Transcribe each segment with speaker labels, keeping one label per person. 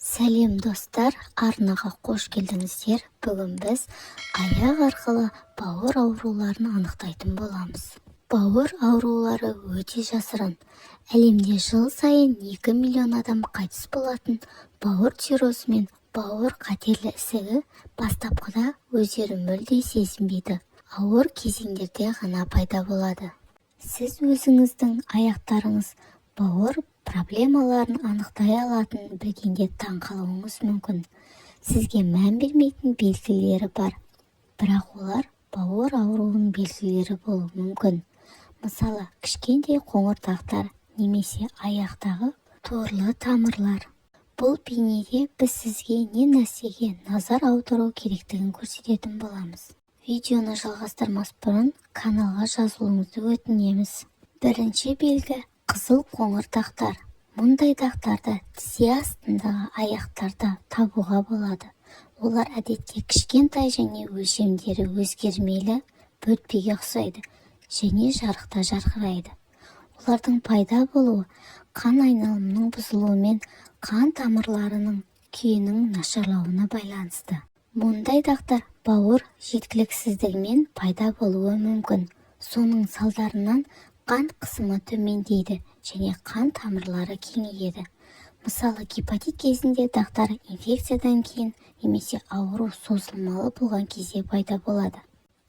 Speaker 1: Сәлем достар, арнаға қош келдіңіздер. Бүгін біз аяқ арқылы бауыр ауруларын анықтайтын боламыз. Бауыр аурулары өте жасырын. Әлемде жыл сайын 2 миллион адам қайтыс болатын бауыр циррозы мен бауыр қатерлі ісігі бастапқыда өздері мүлде сезінбейді. Ауыр кезеңдерде ғана пайда болады. Сіз өзіңіздің аяқтарыңыз бауыр проблемаларын анықтай алатынын білгенде таң қалуыңыз мүмкін. Сізге мән бермейтін белгілері бар, бірақ олар бауыр ауруының белгілері болуы мүмкін. Мысалы, кішкентай қоңыртақтар немесе аяқтағы торлы тамырлар. Бұл бейнеде біз сізге не нәрсеге назар аудару керектігін көрсететін боламыз. Видеоны жалғастырмас бұрын каналға жазылуыңызды өтінеміз. Бірінші белгі қызыл қоңыртақтар. Мұндай тақтарды тізе астындағы аяқтарда табуға болады. Олар әдетте кішкентай және өлшемдері өзгермелі бөртпеге ұқсайды және жарықта жарқырайды. Олардың пайда болуы қан айналымының бұзылуымен қан тамырларының күйінің нашарлауына байланысты. Мұндай тақтар бауыр жеткіліксіздігімен пайда болуы мүмкін. Соның салдарынан қан қысымы төмендейді және қан тамырлары кеңейеді. Мысалы, гепатит кезінде тақтар инфекциядан кейін немесе ауру созылмалы болған кезде пайда болады.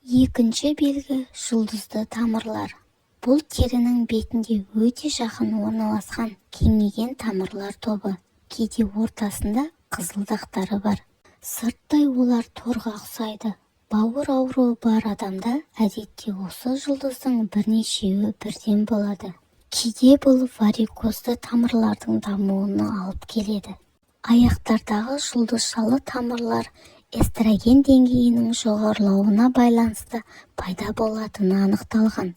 Speaker 1: Екінші белгі жұлдызды тамырлар. Бұл терінің бетінде өте жақын орналасқан кеңейген тамырлар тобы. Кейде ортасында қызыл тақтары бар. Сырттай олар торға ұқсайды. Бауыр ауруы бар адамда әдетте осы жұлдыздың бірнешеуі бірден болады. Кейде бұл варикозды тамырлардың дамуына алып келеді. Аяқтардағы жұлдызшалы тамырлар эстроген деңгейінің жоғарылауына байланысты пайда болатыны анықталған.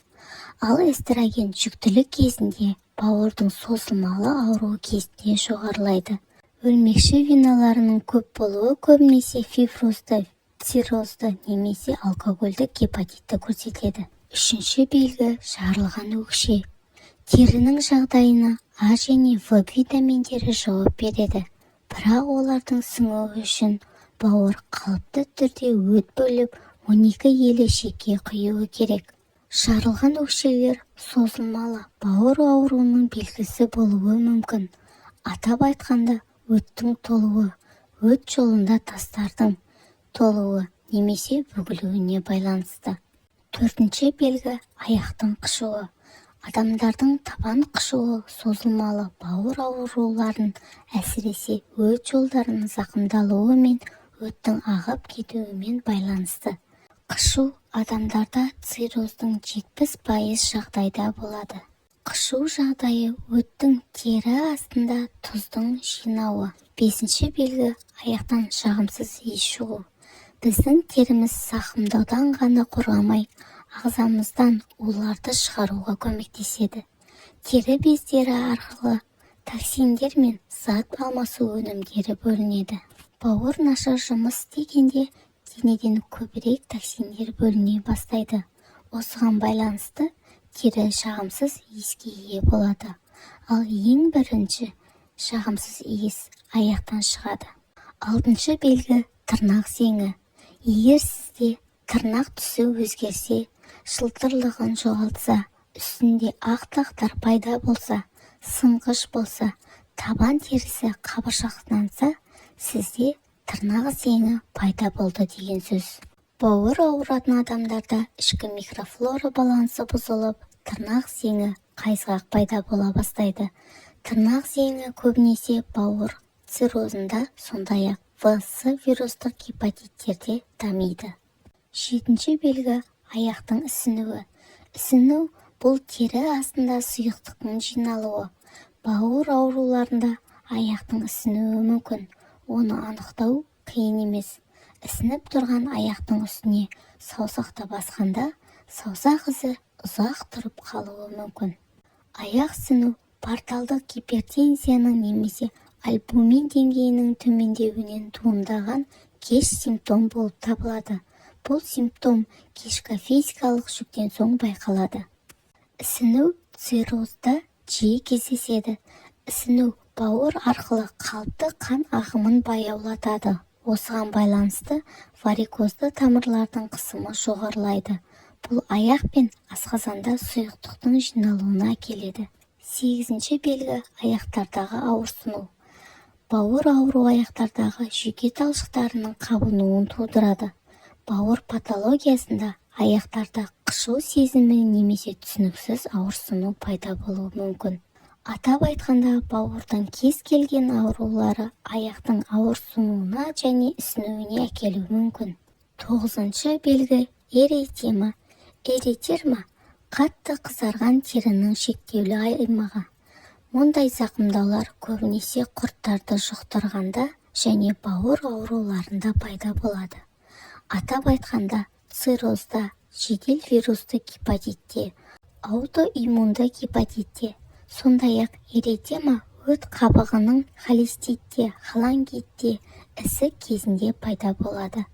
Speaker 1: Ал эстроген жүктілік кезінде бауырдың созылмалы ауруы кезінде жоғарылайды. Өлмекші веналарының көп болуы көбінесе фиброзды, циррозды немесе алкогольдік гепатитті көрсетеді. Үшінші белгі жарылған өкше. Терінің жағдайына А және В витаминдері жауап береді. Бірақ олардың сіңуі үшін бауыр қалыпты түрде өт бөліп 12 елі шекке құюы керек. Жарылған өкшелер созылмалы бауыр ауруының белгісі болуы мүмкін. Атап айтқанда, өттің толуы, өт жолында тастардың толуы немесе бүгілуіне байланысты. Төртінші белгі аяқтың қышуы. Адамдардың табан қышуы созылмалы бауыр ауруларын, әсіресе өт жолдарының зақымдалуы мен өттің ағып кетуімен байланысты. Қышу адамдарда цирроздың 70% жағдайда болады. Қышу жағдайы өттің тері астында тұздың жинауы. Бесінші белгі аяқтан жағымсыз иіс шығу. Біздің теріміз зақымдаудан ғана қорғамай, ағзамыздан уларды шығаруға көмектеседі. Тері бездері арқылы токсиндер мен зат алмасу өнімдері бөлінеді. Бауыр нашар жұмыс істегенде денеден көбірек токсиндер бөліне бастайды. Осыған байланысты тері жағымсыз иіске ие болады. Ал ең бірінші жағымсыз иіс аяқтан шығады. Алтыншы белгі тырнақ зеңі. Егер сізде тырнақ түсі өзгерсе, жылтырлығын жоғалтса, үстінде ақ тақтар пайда болса, сынғыш болса, табан терісі қабыршақтанса, сізде тырнақ зеңі пайда болды деген сөз. Бауыр ауыратын адамдарда ішкі микрофлора балансы бұзылып, тырнақ зеңі қайызғақ пайда бола бастайды. Тырнақ зеңі көбінесе бауыр циррозында, сондай-ақ В-С вирустық гепатиттерде дамиды. Жетінші белгі аяқтың ісінуі. Ісіну бұл тері астында сұйықтықтың жиналуы. Бауыр ауруларында аяқтың ісінуі мүмкін. Оны анықтау қиын емес. Ісініп тұрған аяқтың үстіне саусақты басқанда, саусақ ізі ұзақ тұрып қалуы мүмкін. Аяқ ісіну порталдық гипертензияның немесе альбумин деңгейінің төмендеуінен туындаған кеш симптом болып табылады. Бұл симптом кешкі физикалық жүктен соң байқалады. Ісіну циррозда жиі кездеседі. Ісіну бауыр арқылы қалыпты қан ағымын баяулатады. Осыған байланысты варикозды тамырлардың қысымы жоғарылайды. Бұл аяқ пен асқазанда сұйықтықтың жиналуына әкеледі. 8-ші белгі аяқтардағы ауырсыну. Бауыр ауруы аяқтардағы жүйке талшықтарының қабынуын тудырады. Бауыр патологиясында аяқтарда қышу сезімі немесе түсініксіз ауырсыну пайда болуы мүмкін. Атап айтқанда, бауырдың кез келген аурулары аяқтың ауырсынуына және ісінуіне әкелуі мүмкін. 9-ші белгі эритема. Эритема қатты қызарған терінің шектеулі аймағы. Мұндай зақымдаулар көбінесе құрттарды жұқтырғанда және бауыр ауруларында пайда болады. Атап айтқанда, циррозда, жедел вирусты гепатитте, аутоиммунды гепатитте, сондай-ақ эритема өт қабығының холециститте, холангитте, ісік кезінде пайда болады.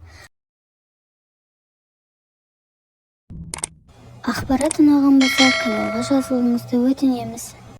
Speaker 1: Ақпарат ұнаған болса, каналға жазылуыңызды өтінеміз.